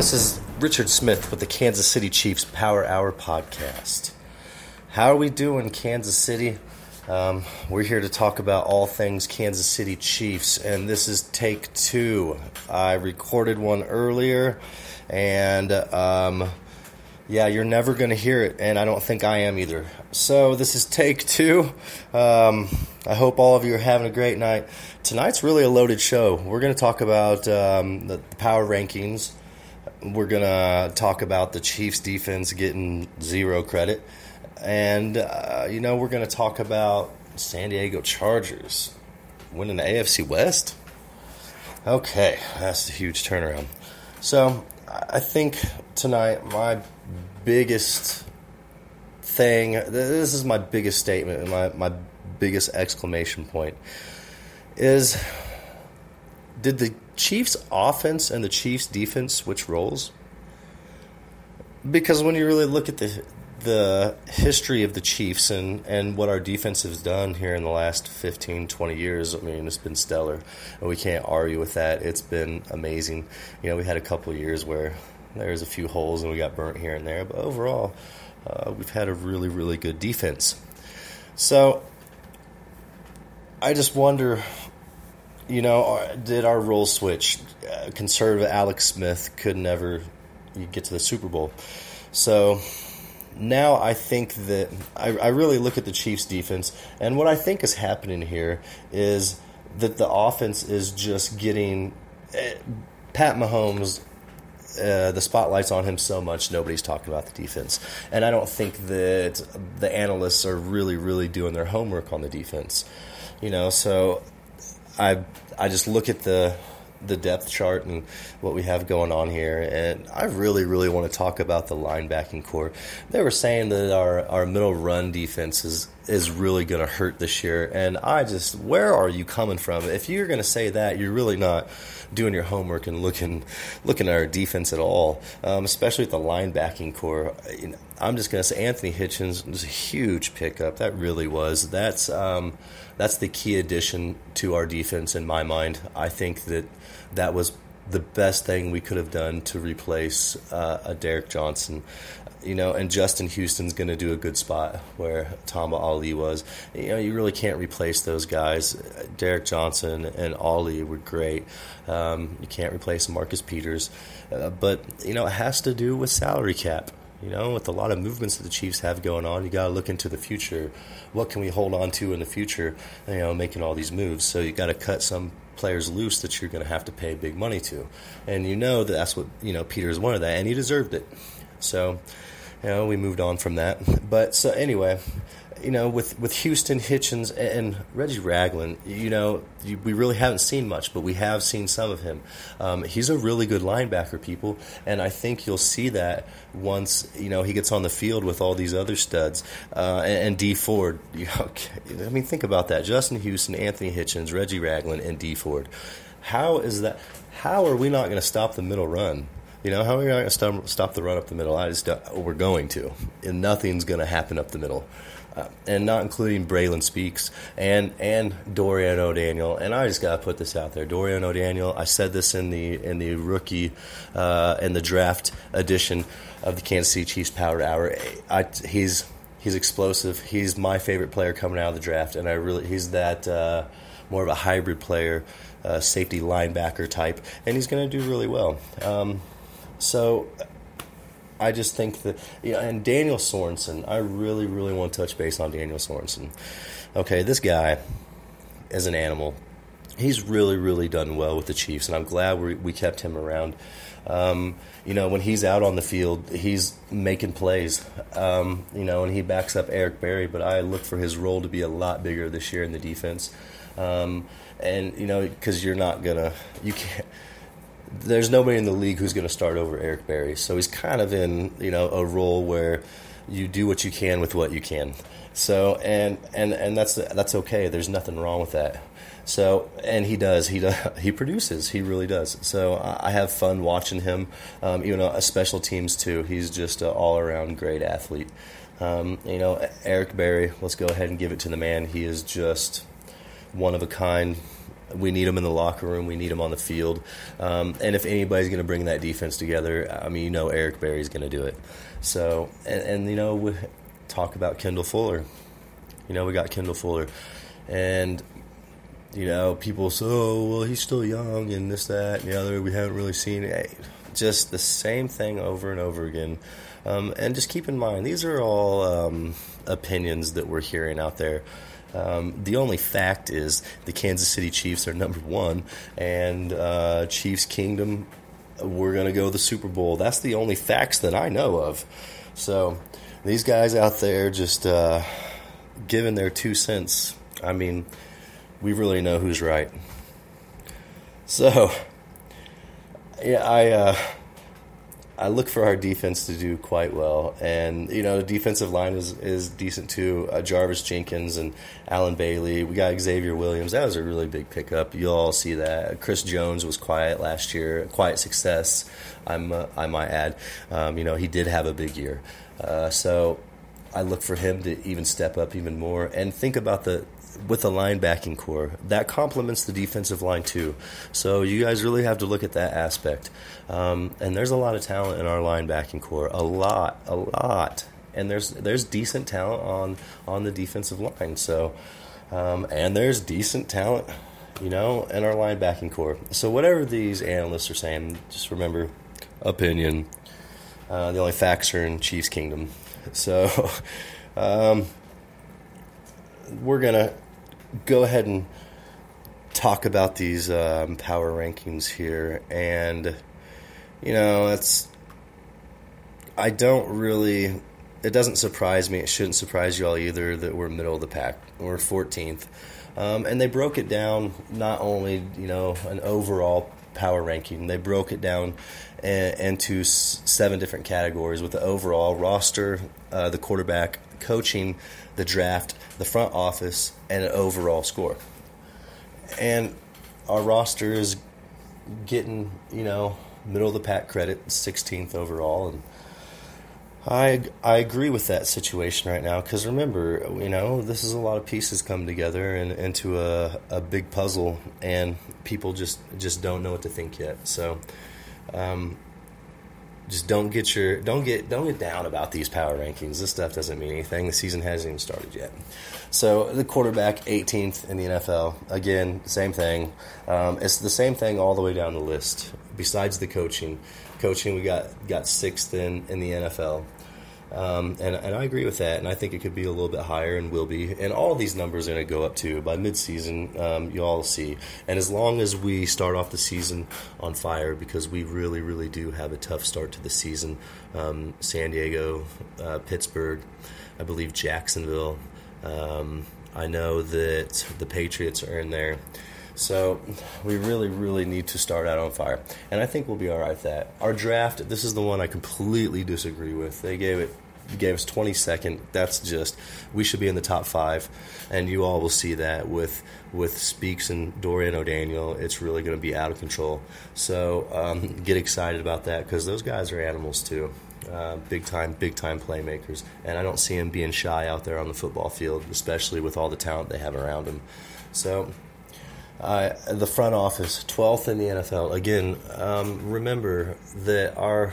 This is Richard Smith with the Kansas City Chiefs Power Hour podcast. How are we doing, Kansas City? We're here to talk about all things Kansas City Chiefs, and this is take 2. I recorded one earlier, and you're never going to hear it, and I don't think I am either. So this is take 2. I hope all of you are having a great night. Tonight's really a loaded show. We're going to talk about the power rankings. We're going to talk about the Chiefs defense getting 0 credit. And, we're going to talk about San Diego Chargers winning the AFC West. Okay, that's a huge turnaround. So I think tonight my biggest thing, this is my biggest statement and my biggest exclamation point, is did the Chiefs offense and the Chiefs defense switch roles? Because when you really look at the history of the Chiefs and what our defense has done here in the last 15, 20 years, I mean, it's been stellar. And we can't argue with that. It's been amazing. We had a couple of years where there's a few holes and we got burnt here and there. But overall, we've had a really, really good defense. So I just wonder, did our roles switch? Conservative Alex Smith could never get to the Super Bowl. So now I think that I really look at the Chiefs defense, and what I think is happening here is that the offense is just getting Pat Mahomes, the spotlight's on him so much, nobody's talking about the defense. And I don't think that the analysts are really, really doing their homework on the defense. So I just look at the depth chart and what we have going on here, and I really, really want to talk about the linebacking core. They were saying that our middle run defense is really going to hurt this year, and where are you coming from? If you're going to say that, you're really not doing your homework and looking at our defense at all, especially with the linebacking core. I'm just going to say Anthony Hitchens was a huge pickup. That really was. That's the key addition to our defense in my mind. I think that was the best thing we could have done to replace a Derek Johnson. And Justin Houston's going to do a good spot where Tamba Ali was. You really can't replace those guys. Derek Johnson and Ali were great. You can't replace Marcus Peters. But it has to do with salary cap. With a lot of movements that the Chiefs have going on, you got to look into the future. What can we hold on to in the future, making all these moves? So you got to cut some players loose that you're going to have to pay big money to. And that's what, Peters wanted that, and he deserved it. So, we moved on from that. But so anyway, with Houston, Hitchens, and Reggie Ragland, we really haven't seen much, but we have seen some of him. He's a really good linebacker, people, and I think you'll see that once, he gets on the field with all these other studs. And Dee Ford, think about that. Justin Houston, Anthony Hitchens, Reggie Ragland, and Dee Ford. How is that? How are we not going to stop the middle run? How are we not going to stop the run up the middle? We're going to, and nothing's going to happen up the middle. And not including Braylon Speaks and Dorian O'Daniel. And I just got to put this out there. Dorian O'Daniel, I said this in the rookie in the draft edition of the Kansas City Chiefs Power Hour. He's explosive. He's my favorite player coming out of the draft, and he's that more of a hybrid player, safety linebacker type, and he's going to do really well. So I just think that, and Daniel Sorensen, I really, really want to touch base on Daniel Sorensen. Okay, this guy is an animal. He's really, really done well with the Chiefs, and I'm glad we kept him around. When he's out on the field, he's making plays, and he backs up Eric Berry, but I look for his role to be a lot bigger this year in the defense. Because you can't. There's nobody in the league who's going to start over Eric Berry. So he's kind of in, a role where you do what you can with what you can. So, and that's okay. There's nothing wrong with that. So, and he produces. He really does. So I have fun watching him, special teams too. He's just an all-around great athlete. Eric Berry, let's go ahead and give it to the man. He is just one of a kind. We need them in the locker room. We need them on the field. And if anybody's going to bring that defense together, I mean, you know Eric Berry's going to do it. So, and you know, we talk about Kendall Fuller. You know, we got Kendall Fuller. And, you know, people say, oh, well, he's still young and this, that, and the other. We haven't really seen it. Just the same thing over and over again. And just keep in mind, these are all opinions that we're hearing out there. The only fact is the Kansas City Chiefs are number one, and Chiefs Kingdom, we're going to go to the Super Bowl. That's the only facts that I know of. So these guys out there just giving their 2 cents, I mean, we really know who's right. So, yeah, I look for our defense to do quite well. And, you know, the defensive line is decent too. Jarvis Jenkins and Alan Bailey. We got Xavier Williams. That was a really big pickup. You'll all see that. Chris Jones was quiet last year. Quiet success, I might add. You know, he did have a big year. So I look for him to even step up even more. And think about with the linebacking core, that complements the defensive line too. So you guys really have to look at that aspect. And there's a lot of talent in our linebacking core, a lot. And there's decent talent on the defensive line. So and there's decent talent, you know, in our linebacking core. So whatever these analysts are saying, just remember, opinion. The only facts are in Chiefs Kingdom. So we're gonna go ahead and talk about these power rankings here, and you know, it doesn't surprise me. It shouldn't surprise you all either that we're middle of the pack. We're 14th, and they broke it down not only, you know, an overall power ranking. They broke it down into 7 different categories with the overall roster, the quarterback, coaching, the draft, the front office, and an overall score. And our roster is getting, you know, middle of the pack credit, 16th overall, and I agree with that situation right now, because remember, you know, this is a lot of pieces come together and into a big puzzle, and people just don't know what to think yet. So just don't get down about these power rankings. This stuff doesn't mean anything. The season hasn't even started yet. So the quarterback, 18th in the NFL. Again, same thing. It's the same thing all the way down the list. Besides the coaching, we got 6th in the NFL. And I agree with that, and I think it could be a little bit higher and will be. And all of these numbers are going to go up too. By midseason, you all see. And as long as we start off the season on fire, because we really, really do have a tough start to the season. San Diego, Pittsburgh, I believe Jacksonville. I know that the Patriots are in there. So we really, really need to start out on fire. And I think we'll be all right with that. Our draft, this is the one I completely disagree with. They gave us 22nd. That's just, we should be in the top 5. And you all will see that with Speaks and Dorian O'Daniel. It's really going to be out of control. So get excited about that, because those guys are animals too. Big time playmakers. And I don't see them being shy out there on the football field, especially with all the talent they have around them. So the front office, 12th in the NFL. Again, remember that our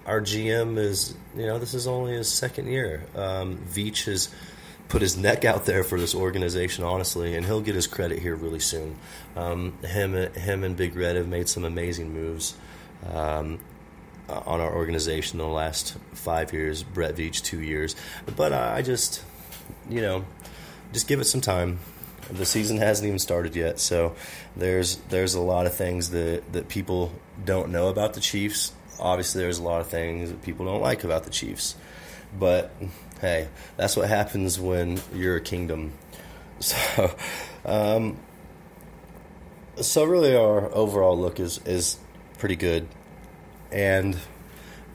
GM is, you know, this is only his 2nd year. Veach has put his neck out there for this organization, honestly, and he'll get his credit here really soon. Him and Big Red have made some amazing moves on our organization in the last 5 years. Brett Veach, 2 years. But I just, you know, just give it some time. The season hasn't even started yet, so there's a lot of things that people don't know about the Chiefs. Obviously, there's a lot of things that people don't like about the Chiefs. But, hey, that's what happens when you're a kingdom. So, really our overall look is pretty good. And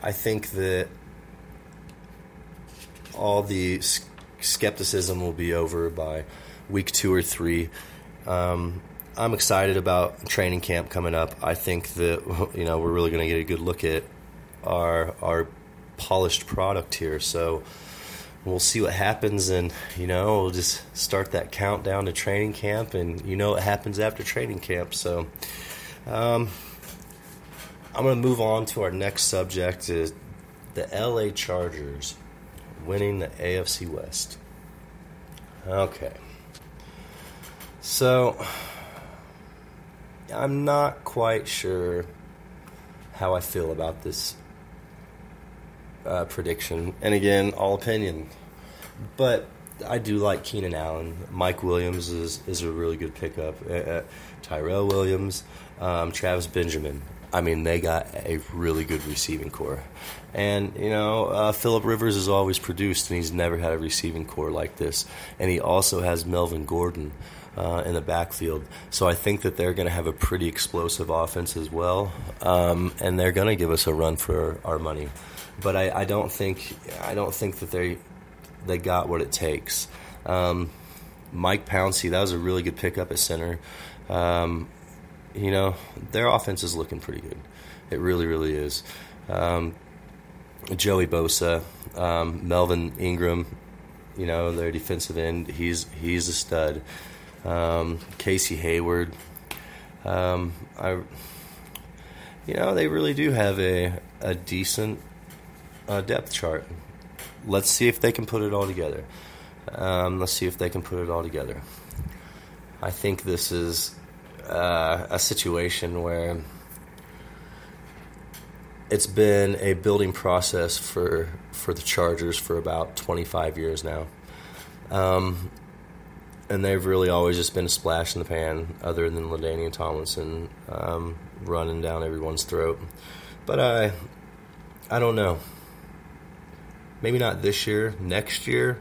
I think that all the skepticism will be over by week 2 or 3. I'm excited about training camp coming up. I think that, you know, we're really going to get a good look at our polished product here. So we'll see what happens, and we'll just start that countdown to training camp, and what happens after training camp. So I'm going to move on to our next subject, is the LA Chargers winning the AFC West. Okay, so I'm not quite sure how I feel about this prediction, and again, all opinion. But I do like Keenan Allen. Mike Williams is a really good pickup. Tyrell Williams, Travis Benjamin. I mean, they got a really good receiving core. And, Phillip Rivers has always produced, and he's never had a receiving core like this. And he also has Melvin Gordon in the backfield. So I think that they're going to have a pretty explosive offense as well. And they're going to give us a run for our money. But I don't think that they got what it takes. Mike Pouncey, that was a really good pickup at center. Their offense is looking pretty good. It really, really is. Joey Bosa, Melvin Ingram, their defensive end, he's a stud. Casey Hayward. They really do have a decent depth chart. Let's see if they can put it all together. I think this is a situation where it's been a building process for the Chargers for about 25 years now. And they've really always just been a splash in the pan, other than LaDainian Tomlinson running down everyone's throat. But I don't know. Maybe not this year, next year.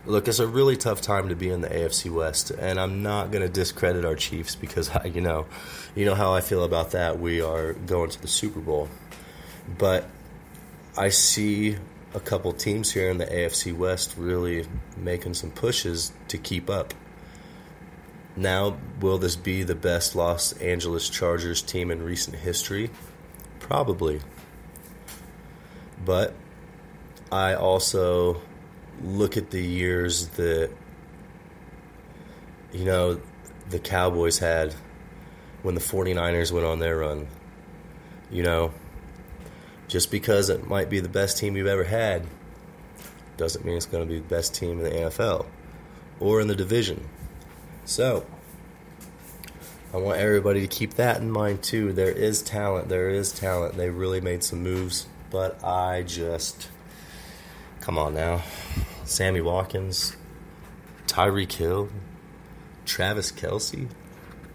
Look, it's a really tough time to be in the AFC West, and I'm not going to discredit our Chiefs because, you know how I feel about that. We are going to the Super Bowl. But I see a couple teams here in the AFC West really making some pushes to keep up. Now, will this be the best Los Angeles Chargers team in recent history? Probably. But I also look at the years that, the Cowboys had when the 49ers went on their run. Just because it might be the best team you've ever had doesn't mean it's going to be the best team in the NFL or in the division. So I want everybody to keep that in mind too. There is talent. They really made some moves, but come on now. Sammy Watkins, Tyreek Hill, Travis Kelce,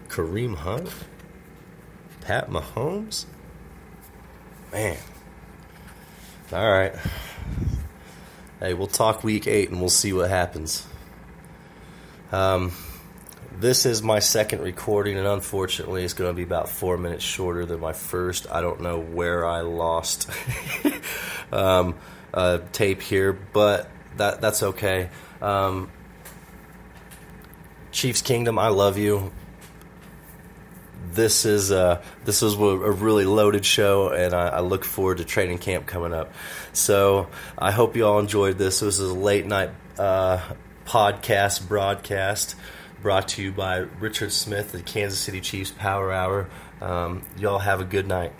Kareem Hunt, Pat Mahomes. Man. All right. Hey, we'll talk week 8 and we'll see what happens. This is my second recording, and unfortunately it's going to be about 4 minutes shorter than my first. I don't know where I lost tape here, but that's okay. Chiefs Kingdom, I love you. This is a really loaded show, and I look forward to training camp coming up. So I hope you all enjoyed this. This is a late night broadcast brought to you by Richard Smith, the Kansas City Chiefs Power Hour. Y'all have a good night.